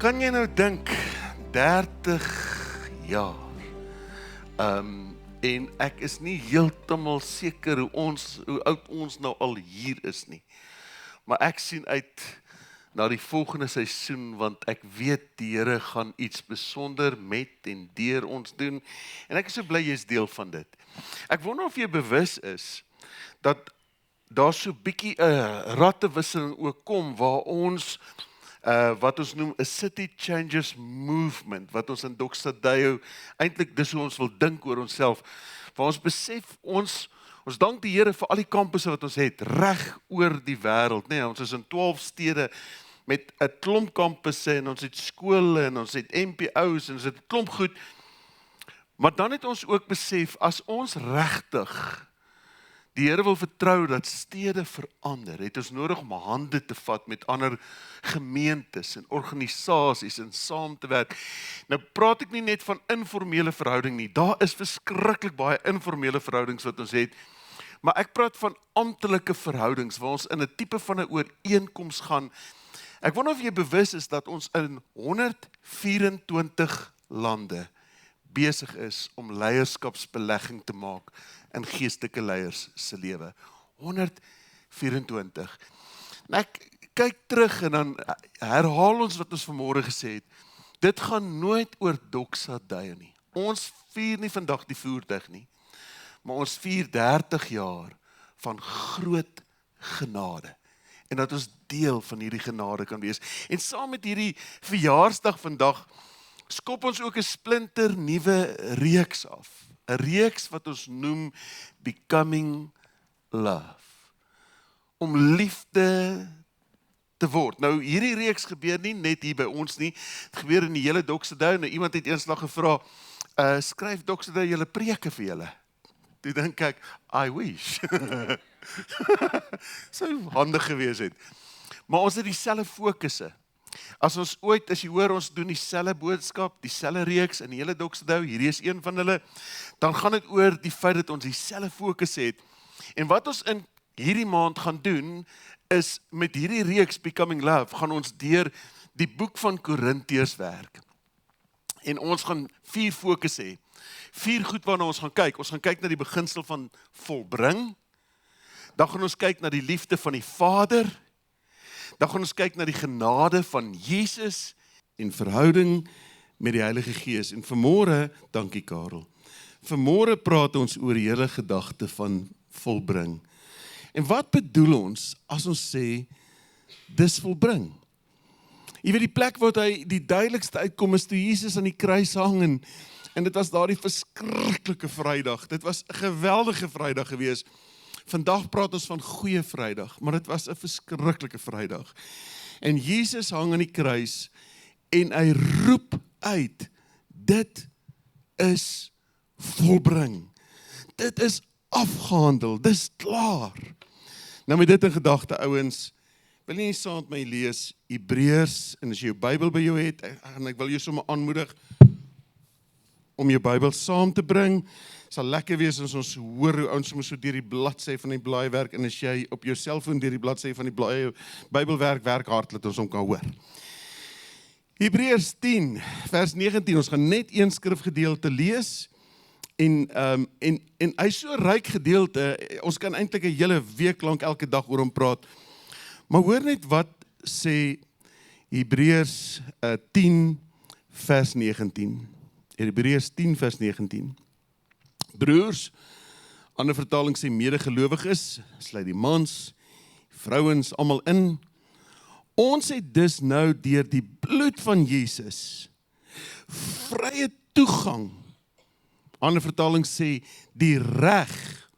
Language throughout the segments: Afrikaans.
Kan jy nou dink, 30 jaar, en ek is nie heeltemal seker hoe oud ons nou al hier is nie. Maar ek sien uit na die volgende seisoen, want ek weet die Here gaan iets besonder met en deur ons doen, en ek is so bly jy is deel van dit. Ek wonder of jy bewus is, dat daar so bietjie 'n rattewisseling ook kom, waar ons, wat ons noem, 'n city changes movement, wat ons in Doxadeo, eintlik dis hoe ons wil dink oor onsself, waar ons besef, ons dank die Here vir al die kampusse wat ons het, reg oor die wêreld, nee, ons is in 12 stede, met 'n klomp kampusse, en ons het skole, en ons het MPO's, en ons het 'n klomp goed, maar dan het ons ook besef, as ons regtig die Here wil vertrou dat stede verander, het ons nodig om hande te vat met ander gemeentes en organisasies en saam te werk. Nou praat ek nie net van informele verhouding nie, daar is verskriklik baie informele verhoudings wat ons het, maar ek praat van amptelike verhoudings, waar ons in 'n tipe van 'n ooreenkoms gaan. Ek wonder of jy bewus is dat ons in 124 lande besig is om leierskapsbelegging te maak in geestelike leiers se lewe. 124. En ek kyk terug en dan herhaal ons wat ons vanmôre gesê het. Dit gaan nooit oor Doxadeo nie. Ons vier nie vandag die voertuig nie, maar ons vier 30 jaar van groot genade. En dat ons deel van hierdie genade kan wees. En saam met hierdie verjaarsdag vandag, skop ons ook 'n splinter nuwe reeks af. 'n Reeks wat ons noem Becoming Love. Om liefde te word. Nou, hierdie reeks gebeur nie net hier by ons nie. Het gebeur in die hele Doxadeo. Nou, iemand het eenslag gevra, skryf Doxadeo julle preke vir julle. Toe dink ek, I wish. Sou handig gewees het. Maar ons het dieselfde fokusse. As jy hoor, ons doen dieselfde boodskap, dieselfde reeks in die hele Doxadeo, hierdie is een van hulle, dan gaan dit oor die feit dat ons dieselfde fokus het. En wat ons in hierdie maand gaan doen, is met hierdie reeks Becoming Love, gaan ons deur die boek van Korintiërs werk. En ons gaan 4 fokus hê. 4 goed waarna ons gaan kyk. Ons gaan kyk na die beginsel van volbring. Dan gaan ons kyk na die liefde van die Vader. Dan gaan ons kyk na die genade van Jesus en verhouding met die Heilige Gees. En vanmôre, dankie Karel, vanmôre praat ons oor die hele gedagte van volbring. En wat bedoel ons as ons sê, dis volbring? Jy weet die plek wat hy die duidelikste uitkom is toe Jesus aan die kruis hang en dit was daardie verskriklike Vrydag. Dit was 'n geweldige Vrydag gewees. Vandag praat ons van goeie Vrydag, maar dit was 'n verskriklike Vrydag. En Jesus hang aan die kruis en hy roep uit, dit is volbring. Dit is afgehandel, dis klaar. Nou met dit in gedagte, ouens, wil jy nie saam met my lees Hebreërs, en as jy jou Bybel by jou het, en ek wil jou sommer aanmoedig om jou Bybel saam te bring. Sal lekker wees as ons hoor hoe ons so deur die bladsy van die blaai werk, en as jy op jou selfoon deur die bladsy van die Bybel werk hard, laat ons hom kan hoor. Hebreërs 10 vers 19, ons gaan net een skrifgedeelte lees, en hy is so ryk gedeelte, ons kan eintlik 'n hele week lank elke dag oor hom praat, maar hoor net wat sê Hebreërs 10 vers 19. Hebreërs 10 vers 19. Broers, ander vertaling sê medegelowiges, sluit die mans, vrouens almal in. Ons het dus nou deur die bloed van Jesus vrye toegang. Ander vertaling sê die reg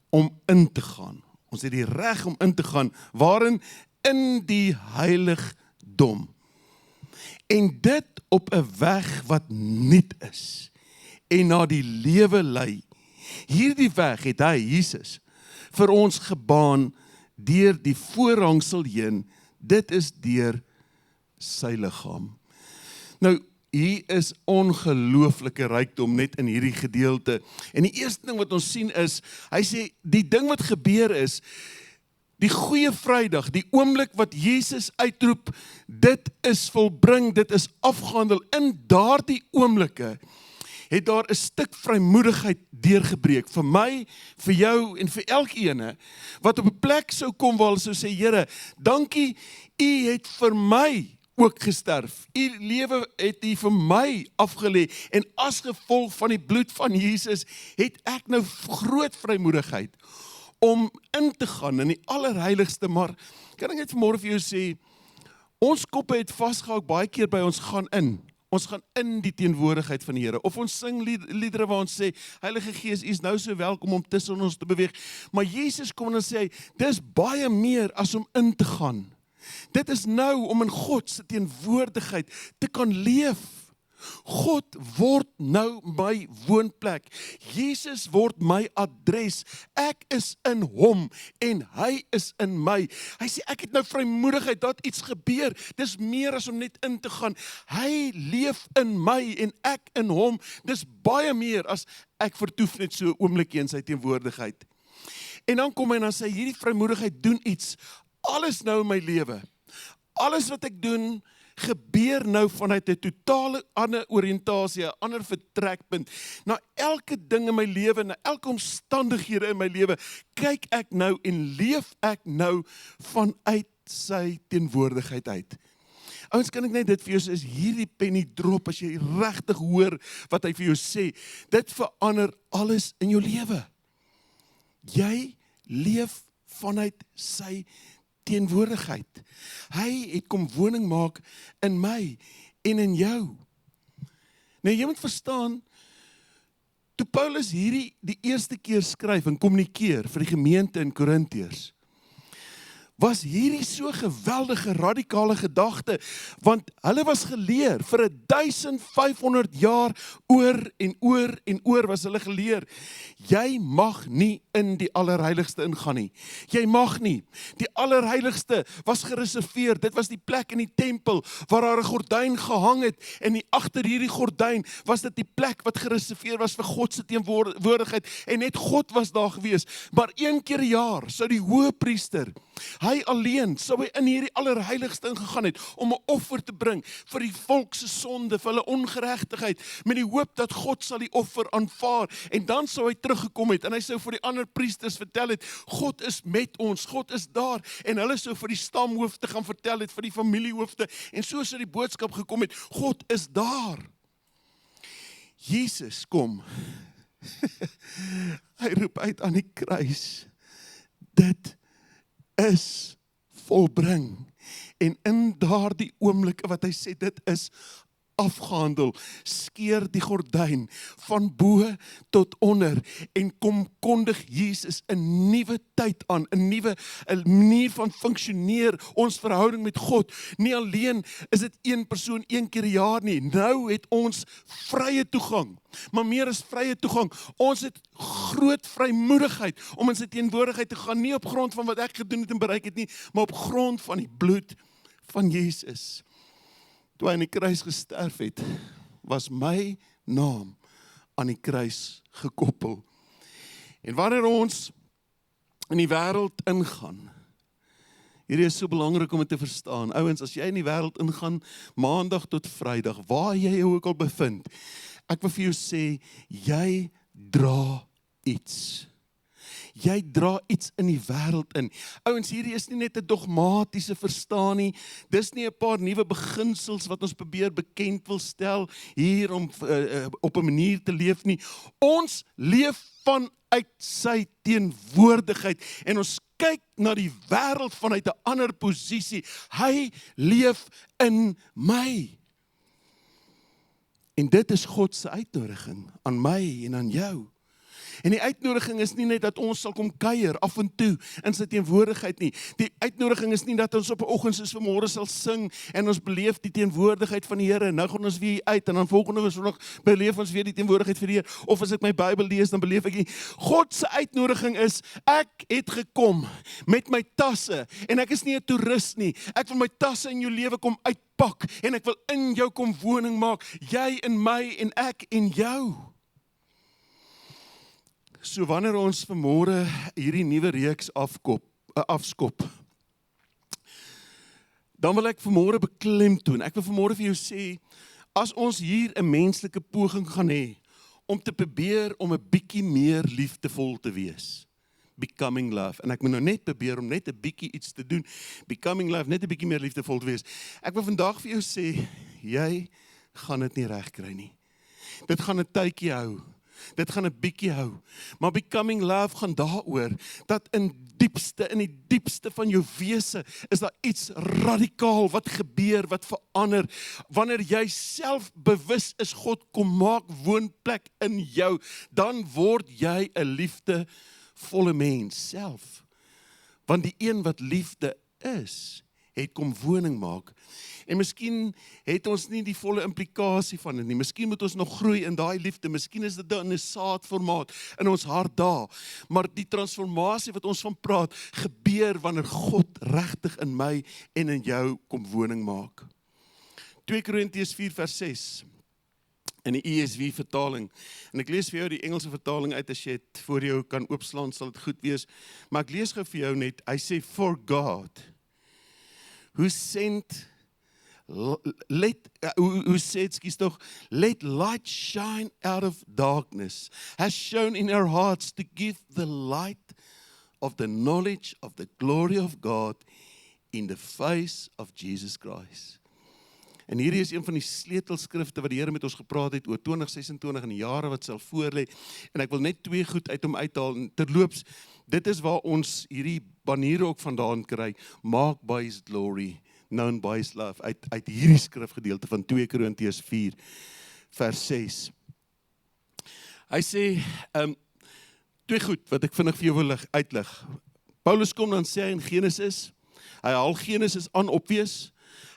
om in te gaan. Ons het die reg om in te gaan, waarin in die heiligdom. En dit op 'n weg wat nuut is en na die lewe lei. Hierdie weg het hy, Jesus, vir ons gebaan deur die voorhangsel heen. Dit is deur sy liggaam. Nou, hier is ongelooflike rykdom net in hierdie gedeelte. En die eerste ding wat ons sien is, hy sê, die ding wat gebeur is, Die goeie Vrydag, die oomblik wat Jesus uitroep, dit is volbring, dit is afgehandel. In daardie oomblikke het daar 'n stuk vrymoedigheid deurgebreek vir my, vir jou en vir elkeen wat op 'n plek sou kom waar hulle sou sê, Here, dankie, U het vir my ook gesterf. U lewe het U vir my afgelê en as gevolg van die bloed van Jesus het ek nou groot vrymoedigheid om in te gaan in die allerheiligste, maar kan ek net vanmôre vir jou sê, ons koppe het vasgehou baie keer by ons gaan in. Ons gaan in die teenwoordigheid van die Here. Of ons sing liedere waar ons sê, Heilige Gees, U is nou so welkom om tussen ons te beweeg. Maar Jesus kom en dan sê hy, dis baie meer as om in te gaan. Dit is nou om in God se teenwoordigheid te kan leef. God word nou my woonplek. Jesus word my adres. Ek is in hom en hy is in my. Hy sê ek het nou vrymoedigheid dat iets gebeur. Dis meer as om net in te gaan. Hy leef in my en ek in hom. Dis baie meer as ek vertoef net so 'n oomblikie in sy teenwoordigheid. En dan kom hy en dan sê hierdie vrymoedigheid doen iets. Alles nou in my lewe. Alles wat ek doen gebeur nou vanuit 'n totale ander oriëntasie, 'n ander vertrekpunt. Na elke ding in my lewe, na elke omstandighede in my lewe, kyk ek nou en leef ek nou vanuit sy teenwoordigheid uit. Ouens, kan ek net dit vir jou sê, is hierdie penny drop, as jy regtig hoor wat hy vir jou sê, dit verander alles in jou lewe. Jy leef vanuit sy teenwoordigheid. Hy het kom woning maak in my en in jou. Nou jy moet verstaan, toe Paulus hierdie die eerste keer skryf en kommunikeer vir die gemeente in Korintiërs, was hierdie so geweldige radikale gedagte, want hulle was geleer vir 1500 jaar oor en oor en oor was hulle geleer. Jy mag nie in die allerheiligste ingaan nie. Jy mag nie. Die allerheiligste was gereserveer. Dit was die plek in die tempel waar daar 'n gordyn gehang het en agter hierdie gordyn was dit die plek wat gereserveer was vir God se teenwoordigheid en net God was daar gewees. Maar een keer 'n jaar sou die hoëpriester, hy alleen sou hy in hierdie allerheiligste ingegaan het om 'n offer te bring vir die volk se sonde, vir hulle ongeregtigheid, met die hoop dat God sal die offer aanvaar. En dan sou hy teruggekom het en hy sou vir die ander priesters vertel het, God is met ons, God is daar. En hulle sou vir die stamhoofde gaan vertel het, vir die familiehoofde. En so sou die boodskap gekom het, God is daar. Jesus kom. Hy roep uit aan die kruis. Dit is volbring. En in daardie oomblikke wat hy sê, dit is afgehandel, skeer die gordyn van bo tot onder en kom kondig Jesus 'n nuwe tyd aan, 'n manier van funksioneer ons verhouding met God. Nie alleen is dit een persoon een keer 'n jaar nie, nou het ons vrye toegang, maar meer as vrye toegang, ons het groot vrymoedigheid om in sy teenwoordigheid te gaan, nie op grond van wat ek gedoen het en bereik het nie, maar op grond van die bloed van Jesus. Toe hy aan die kruis gesterf het, was my naam aan die kruis gekoppel. En wanneer ons in die wêreld ingaan, hierdie is so belangrik om dit te verstaan. Ouens, as jy in die wêreld ingaan, maandag tot Vrydag, waar jy jou ook al bevind, ek wil vir jou sê, jy dra iets. Jy dra iets in die wêreld in. Ouens, hierdie is nie net 'n dogmatiese verstaan nie. Dis nie 'n paar nuwe beginsels wat ons probeer bekend wil stel hier om op 'n manier te leef nie. Ons leef vanuit sy teenwoordigheid en ons kyk na die wêreld vanuit 'n ander posisie. Hy leef in my. En dit is God se uitnodiging aan my en aan jou. En die uitnodiging is nie net dat ons sal kom kuier af en toe in sy teenwoordigheid nie. Die uitnodiging is nie dat ons op 'n oggend soos vanmôre sal sing en ons beleef die teenwoordigheid van die Here. Nou gaan ons weer uit en dan volgende Sondag beleef ons weer die teenwoordigheid van die Here. Of as ek my Bybel lees, dan beleef ek nie. God se uitnodiging is, ek het gekom met my tasse en ek is nie 'n toerist nie. Ek wil my tasse in jou lewe kom uitpak en ek wil in jou kom woning maak. Jy in my en ek in jou. So wanneer ons vanmôre hierdie nuwe reeks afskop. Dan wil ek vanmôre beklemtoon. Ek wil vanmôre vir jou sê, as ons hier 'n menslike poging gaan hê om te probeer om 'n bietjie meer liefdevol te wees. Becoming love. En ek moet nou net probeer om net 'n bietjie iets te doen. Becoming love, net 'n bietjie meer liefdevol te wees. Ek wil vandag vir jou sê, jy gaan dit nie regkry nie. Dit gaan 'n tydjie hou. Dit gaan 'n bietjie hou. Maar becoming love gaan daaroor dat in die diepste van jou wese is daar iets radikaal wat gebeur, wat verander. Wanneer jy self bewus is, God kom maak woonplek in jou, dan word jy 'n liefdevolle mens self. Want die een wat liefde is, het kom woning maak. En miskien het ons nie die volle implikasie van dit nie. Miskien moet ons nog groei in daai liefde. Miskien is dit in 'n saadformaat in ons hart daar. Maar die transformasie wat ons van praat, gebeur wanneer God regtig in my en in jou kom woning maak. 2 Korintiërs 4 vers 6 in die ESV vertaling. En ek lees vir jou die Engelse vertaling uit, as jy dit voor jou kan oopslaan, sal dit goed wees. Maar ek lees gou vir jou net, hy sê, for God, who said, let light shine out of darkness, has shown in our hearts to give the light of the knowledge of the glory of God in the face of Jesus Christ. En hierdie is een van die sleutelskrifte wat die Here met ons gepraat het oor 2026 en die jare wat sal voorlê. En ek wil net 2 goed uit hom uithaal. En terloops, dit is waar ons hierdie baniere ook vandaan kry. Mark by his glory, known by his love. Uit hierdie skrifgedeelte van 2 Korintiërs 4 vers 6. Hy sê, 2 goed wat ek vinnig vir jou wil uitlig. Paulus kom dan sê in Genesis, hy haal Genesis aan opwees.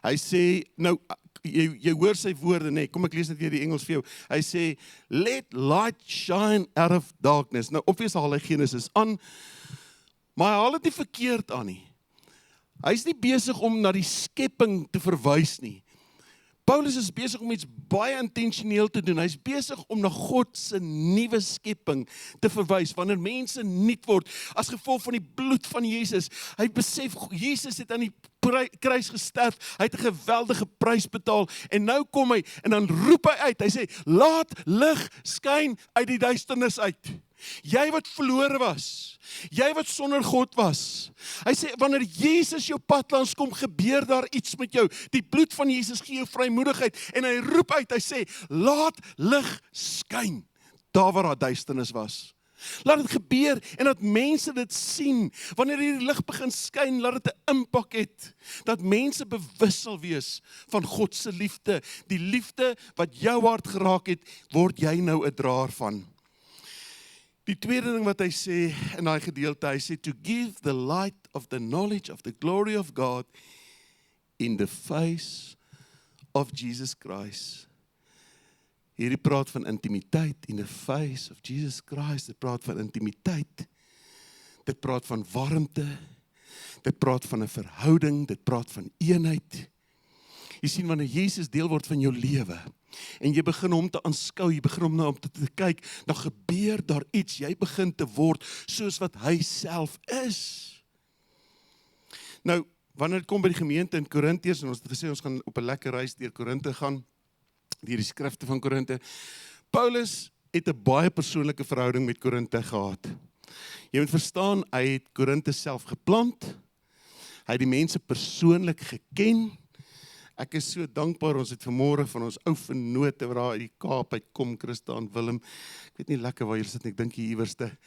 Hy sê, nou, jy hoor sy woorde, nee, kom ek lees net weer die Engels vir jou. Hy sê, let light shine out of darkness. Nou, opwees haal hy Genesis aan, maar hy haal dit nie verkeerd aan nie. Hy is nie besig om na die skepping te verwys nie. Paulus is besig om iets baie intentioneel te doen. Hy is besig om na God se nuwe skepping te verwys. Wanneer mense nuut word, as gevolg van die bloed van Jesus. Hy besef, Jesus het aan die kruis gesterf. Hy het 'n geweldige prys betaal. En nou kom hy, en dan roep hy uit. Hy sê, laat lig skyn uit die duisternis uit. Jy wat verlore was, jy wat sonder God was. Hy sê, wanneer Jesus jou pad langs kom, gebeur daar iets met jou. Die bloed van Jesus gee jou vrymoedigheid. En hy roep uit, hy sê, laat lig skyn, daar waar daar duisternis was. Laat dit gebeur, en dat mense dit sien. Wanneer die lig begin skyn, laat dit 'n impak het. Dat mense bewus sal wees van God se liefde. Die liefde wat jou hart geraak het, word jy nou 'n draer van. Die tweede ding wat hy sê in daai gedeelte, hy sê, to give the light of the knowledge of the glory of God in the face of Jesus Christ. Hierdie praat van intimiteit, in the face of Jesus Christ. Dit praat van intimiteit. Dit praat van warmte. Dit praat van 'n verhouding. Dit praat van eenheid. Jy sien, wanneer Jesus deel word van jou lewe, en jy begin hom te aanskou, jy begin hom na hom te kyk, dan gebeur daar iets. Jy begin te word soos wat hy self is. Nou, wanneer dit kom by die gemeente in Korintiërs, en ons het gesê, ons gaan op 'n lekker reis deur Korinte gaan, deur die skrifte van Korinte. Paulus het 'n baie persoonlike verhouding met Korinte gehad. Jy moet verstaan, hy het Korinte self geplant, hy het die mense persoonlik geken. Ek is so dankbaar, ons het vanmôre van ons ou vennote wat daar uit die Kaap uitkom, Christa en Willem. Ek weet nie lekker waar julle sit nie, ek dink hier iewerste.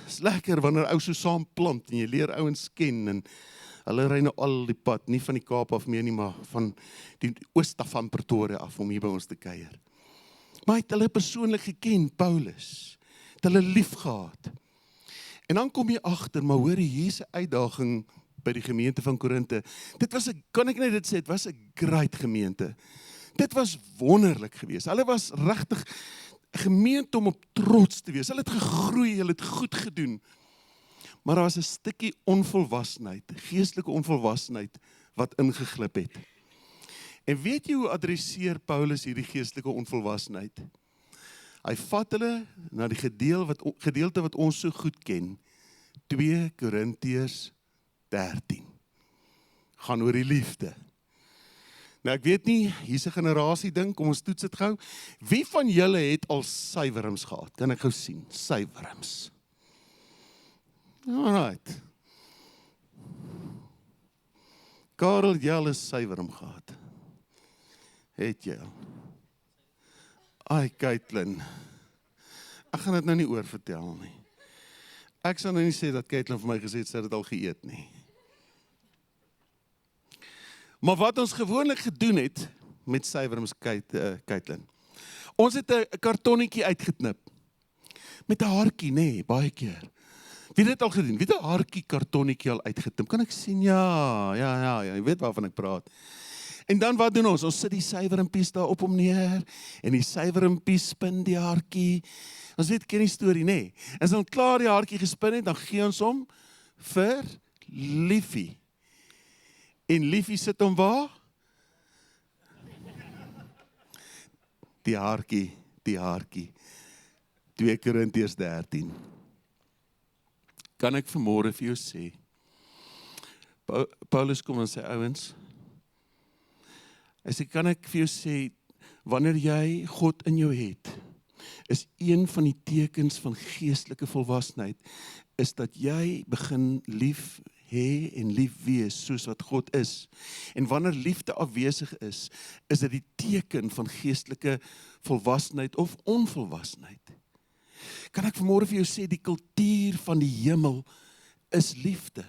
Is lekker wanneer ou so saam plant en jy leer ouens ken, en hulle ry nou al die pad, nie van die Kaap af meer nie, maar van die ooste van Pretoria af om hier by ons te kuier. Maar hy het hulle persoonlik geken, Paulus. Het hulle lief gehad. En dan kom jy agter, maar hoor jy, hier is 'n uitdaging by die gemeente van Korinte. Dit was 'n, kan ek net dit sê, dit was 'n great gemeente. Dit was wonderlik geweest. Hulle was regtig 'n gemeente om op trots te wees. Hulle het gegroei, hulle het goed gedoen. Maar daar was 'n stukkie onvolwassenheid, geestelike onvolwassenheid wat ingeglip het. En weet jy hoe adresseer Paulus hierdie geestelike onvolwassenheid? Hy vat hulle na die gedeelte wat ons so goed ken, 2 Korintiërs 13. Gaan oor die liefde. Nou ek weet nie, hier's 'n generasie ding, kom ons toets dit gou. Wie van julle het al suiwerms gehad? Kan ek gou sien? Suiwerms. Alright. Karel, jy al 'n suiwerm gehad? Het jy al? Ai, Caitlin. Ek gaan dit nou nie oor vertel nie. Ek sal nou nie sê dat Caitlin vir my gesê het sy het dit al geëet nie. Maar wat ons gewoonlik gedoen het met suiwerms, Caitlin. Ons het 'n kartonnetjie uitgeknip. Met 'n haartjie, nê, baie keer. Wie het dit al gedoen? Wie het 'n haartjie kartonnetjie al uitgeknip? Kan ek sien? Ja, jy weet waarvan ek praat. En dan wat doen ons? Ons sit die suiwermpies daar op hom neer en die suiwermpies spin die haartjie. Ons weet ken die storie, nê? As ons klaar die haartjie gespin het, dan gee ons hom vir Liefie. En Liefie sit hom waar? Die haartjie. 2 Korintiërs 13. Kan ek vanmôre vir jou sê? Paulus kom en sê, ouens, hy sê, kan ek vir jou sê, wanneer jy God in jou het, is een van die tekens van geestelike volwassenheid, is dat jy begin lief hê en lief wees soos wat God is. En wanneer liefde afwesig is dit die teken van geestelike volwassenheid of onvolwassenheid. Kan ek vanmôre vir jou sê, die kultuur van die hemel is liefde.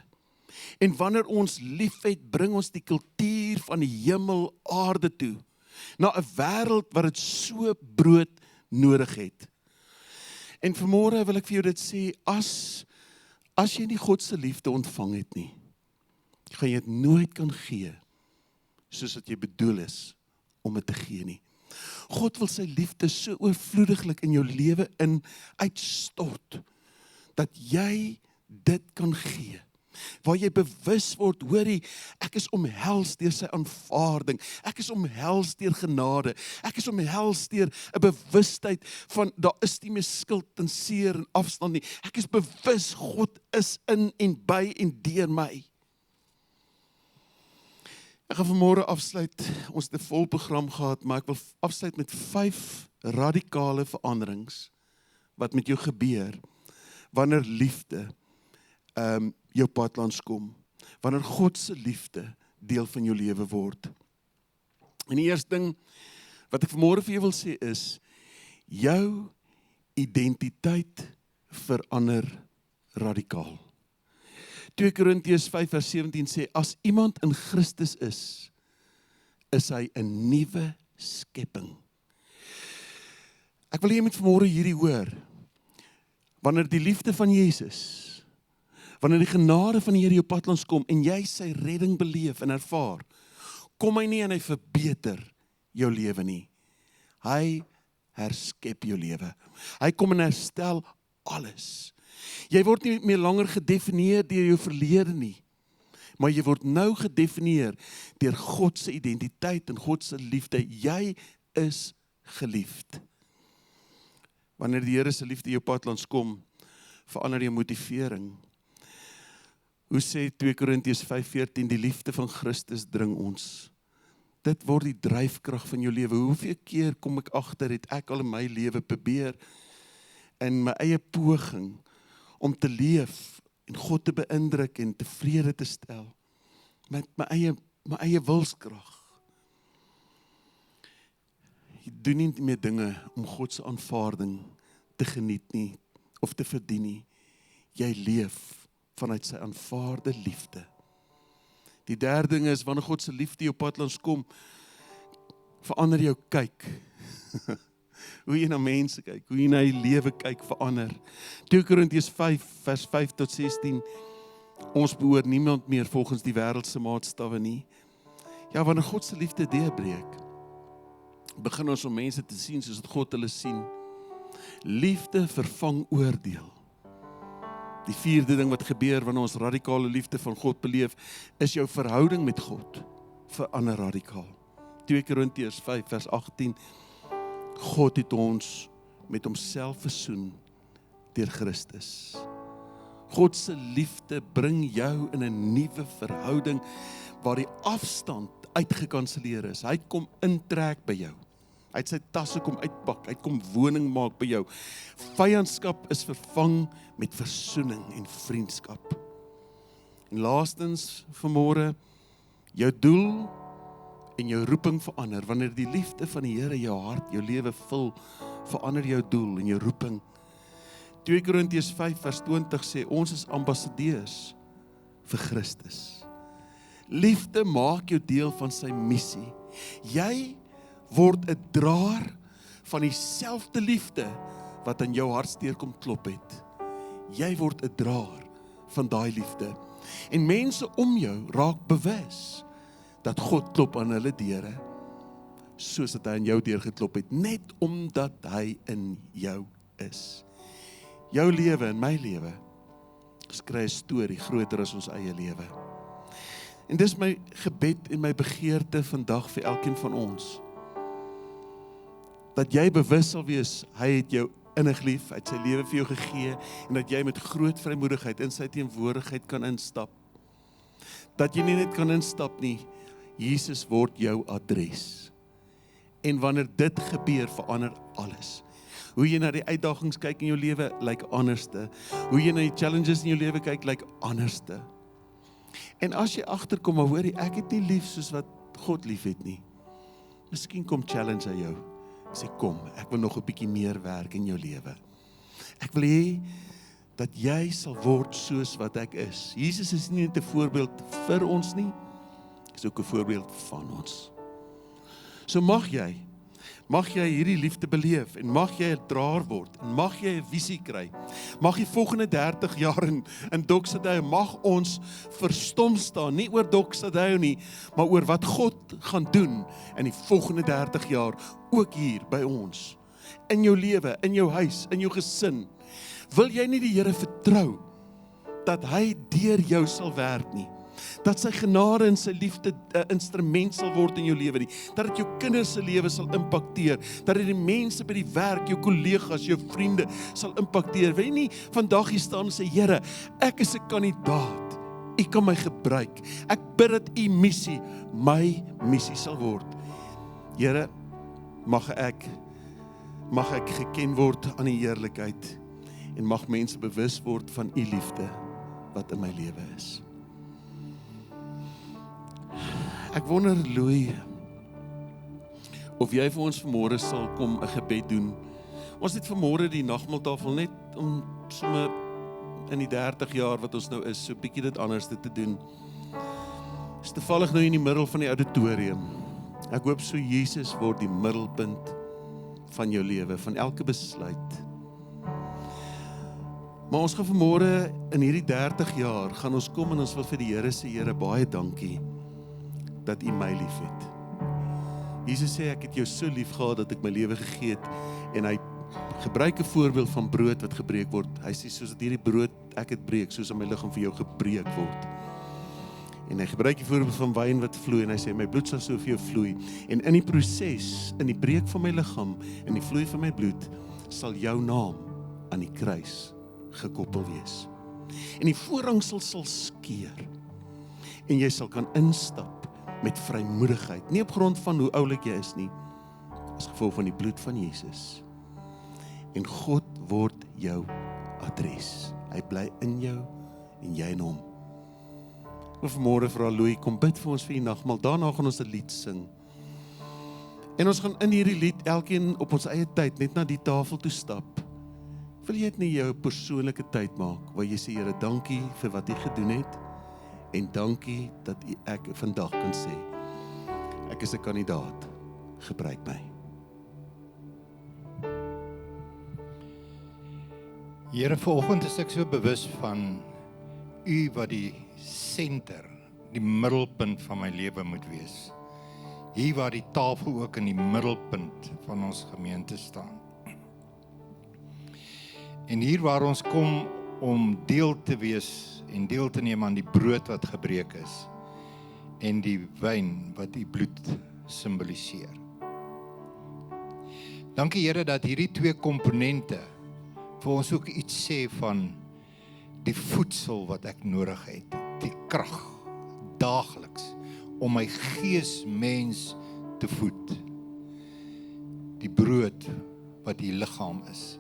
En wanneer ons liefhet, bring ons die kultuur van die hemel aarde toe, na 'n wêreld wat dit so brood nodig het. En vanmôre wil ek vir jou dit sê, as jy nie God se liefde ontvang het nie, gaan jy dit nooit kan gee, soos wat jy bedoel is, om dit te gee nie. God wil sy liefde so oorvloediglik in jou lewe uitstort, dat jy dit kan gee. Waar jy bewus word, hoorie, ek is omhels deur sy aanvaarding, ek is omhels deur genade, ek is omhels deur 'n bewustheid van, daar is nie meer skuld en seer en afstand nie, ek is bewus, God is in en by en deur my. Ek gaan vanmôre afsluit, ons het 'n vol program gehad, maar ek wil afsluit met 5 radikale veranderings, wat met jou gebeur, wanneer liefde, jou pad langs kom, wanneer God se liefde deel van jou lewe word. En die eerste ding wat ek vanmôre vir jou wil sê is, jou identiteit verander radikaal. 2 Korintiërs 5 vers 17 sê, as iemand in Christus is hy 'n nuwe skepping. Ek wil jy met vanmôre hierdie hoor, wanneer die liefde van Jesus, wanneer die genade van die Here jou pad langs kom en jy sy redding beleef en ervaar, kom hy nie en hy verbeter jou lewe nie. Hy herskep jou lewe. Hy kom en herstel alles. Jy word nie meer langer gedefinieer deur jou verlede nie, maar jy word nou gedefinieer deur God se identiteit en God se liefde. Jy is geliefd. Wanneer die Here se liefde jou pad langs kom, verander jou motivering. Hoe sê 2 Korintiërs 5:14, die liefde van Christus dring ons. Dit word die dryfkrag van jou lewe. Hoeveel keer kom ek agter, het ek al in my lewe probeer, in my eie poging, om te leef, en God te beïndruk, en tevrede te stel, met my eie wilskrag. Jy doen nie meer dinge om God se aanvaarding te geniet nie, of te verdien nie. Jy leef vanuit sy aanvaarde liefde. Die derde ding is, wanneer God se liefde jou pad langs kom, verander jou kyk. Hoe jy na mense kyk, hoe jy na die lewe kyk, verander. 2 Korintiërs 5 vers 5 tot 16, ons behoort niemand meer volgens die wêreldse maatstawwe nie. Ja, wanneer God se liefde deurbreek, begin ons om mense te sien soos wat God hulle sien. Liefde vervang oordeel. Die vierde ding wat gebeur wanneer ons radikale liefde van God beleef, is jou verhouding met God verander radikaal. 2 Korintiërs 5 vers 18, God het ons met homself versoen deur Christus. God se liefde bring jou in 'n nuwe verhouding waar die afstand uitgekanselleer is. Hy kom intrek by jou. Hy het sy tasse kom uitpak, hy kom woning maak by jou. Vyandskap is vervang met versoening en vriendskap. En laastens vanmôre, jou doel en jou roeping verander. Wanneer die liefde van die Here jou hart, jou lewe vul, verander jou doel en jou roeping. 2 Korintiërs 5 vers 20 sê, ons is ambassadeurs vir Christus. Liefde maak jou deel van sy missie. Jy word 'n draer van dieselfde liefde wat aan jou hartsteer kom klop het. Jy word 'n draer van daai liefde. En mense om jou raak bewus dat God klop aan hulle deure, soos dat hy aan jou deur geklop het, net omdat hy in jou is. Jou lewe en my lewe skryf 'n storie groter as ons eie lewe. En dis my gebed en my begeerte vandag vir elkeen van ons, dat jy bewus sal wees, hy het jou innig lief, hy het sy lewe vir jou gegee, en dat jy met groot vrymoedigheid in sy teenwoordigheid kan instap. Dat jy nie net kan instap nie, Jesus word jou adres. En wanneer dit gebeur, verander alles. Hoe jy na die uitdagings kyk in jou lewe, lyk anderste. Hoe jy na die challenges in jou lewe kyk, lyk anderste. En as jy agterkom, maar hoorie, ek het nie lief soos wat God lief het nie. Miskien kom challenge aan jou. Sê kom, ek wil nog 'n bietjie meer werk in jou lewe. Ek wil hê dat jy sal word soos wat ek is. Jesus is nie net 'n voorbeeld vir ons nie, is ook 'n voorbeeld van ons. So mag jy hierdie liefde beleef, en mag jy 'n draer word, en mag jy 'n visie kry. Mag die volgende 30 jaar in Doxadeo, mag ons verstom staan, nie oor Doxadeo nie, maar oor wat God gaan doen in die volgende 30 jaar, ook hier by ons, in jou lewe, in jou huis, in jou gesin. Wil jy nie die Here vertrou, dat hy deur jou sal werk nie, dat sy genade en sy liefde 'n instrument sal word in jou lewe nie, dat dit jou kinders se lewe sal impakteer, dat dit die mense by die werk, jou kollegas, jou vriende sal impakteer. Wil jy nie vandag hier staan en sê, Here, ek is 'n kandidaat, U kan my gebruik, ek bid dat U missie my missie sal word. Here, mag ek geken word aan die heerlikheid, en mag mense bewus word van U liefde wat in my lewe is. Ek wonder, Louis, of jy vir ons vanmôre sal kom 'n gebed doen. Ons het vanmôre die nagmaaltafel net om sommer in die 30 jaar wat ons nou is, so 'n bietjie dit anders te doen. Is toevallig nou in die middel van die auditorium. Ek hoop so Jesus word die middelpunt van jou lewe, van elke besluit. Maar ons gaan vanmôre in hierdie 30 jaar, gaan ons kom en ons wil vir die Here sê, Here, baie dankie dat U my lief het. Jesus sê, ek het jou so lief gehad dat ek my lewe gegee het, en hy gebruik 'n voorbeeld van brood wat gebreek word. Hy sê, soos dat hierdie brood ek het breek, soos aan my liggaam vir jou gebreek word. En hy gebruik die voorbeeld van wyn wat vloei, en hy sê, my bloed sal so vir jou vloei. En in die proses, in die breek van my liggaam, in die vloei van my bloed, sal jou naam aan die kruis gekoppel wees. En die voorhangsel sal skeur, en jy sal kan instap met vrymoedigheid, nie op grond van hoe oulik jy is nie, as gevolg van die bloed van Jesus. En God word jou adres. Hy bly in jou, en jy in hom. Ek wil vanmôre vra Louis, kom bid vir ons vir die nagmaal, daarna gaan ons 'n lied sing. En ons gaan in hierdie lied, elkeen op ons eie tyd, net na die tafel toe stap. Wil jy dit nie jou persoonlike tyd maak, waar jy sê, Here, dankie vir wat U gedoen het, en dankie dat ek vandag kan sê, ek is 'n kandidaat, gebruik my. Here, vanoggend is ek so bewus van U wat die senter, die middelpunt van my lewe moet wees. Hier waar die tafel ook in die middelpunt van ons gemeente staan. En hier waar ons kom om deel te wees en deel te neem aan die brood wat gebreek is en die wyn wat U bloed simboliseer. Dankie Here dat hierdie twee komponente vir ons ook iets sê van die voedsel wat ek nodig het, die krag daagliks om my geesmens te voed. Die brood wat die liggaam is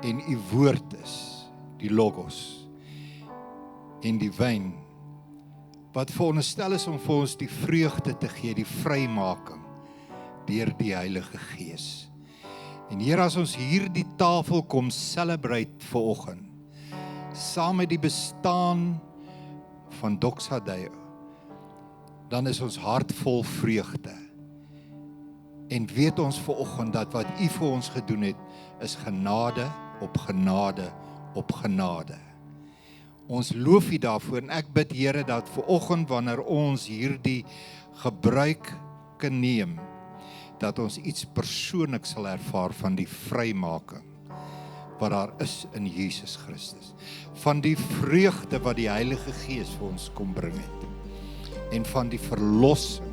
en u woord is, die logos en die wyn wat veronderstel is om vir ons die vreugde te gee, die vrymaking deur die Heilige Gees. En Here, as ons hierdie tafel kom celebrate vanoggend, saam met die bestaan van Doxa Deo, dan is ons hart vol vreugde. En weet ons vanoggend dat wat U vir ons gedoen het, is genade op genade op genade. Ons loof U daarvoor en ek bid Here dat vanoggend wanneer ons hierdie gebruik kan neem, dat ons iets persoonlik sal ervaar van die vrymaking wat daar is in Jesus Christus. Van die vreugde wat die Heilige Gees vir ons kom bring het. En van die verlossing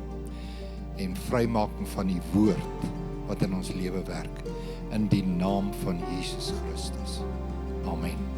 en vrymaking van die woord wat in ons lewe werk. In die naam van Jesus Christus. Amen.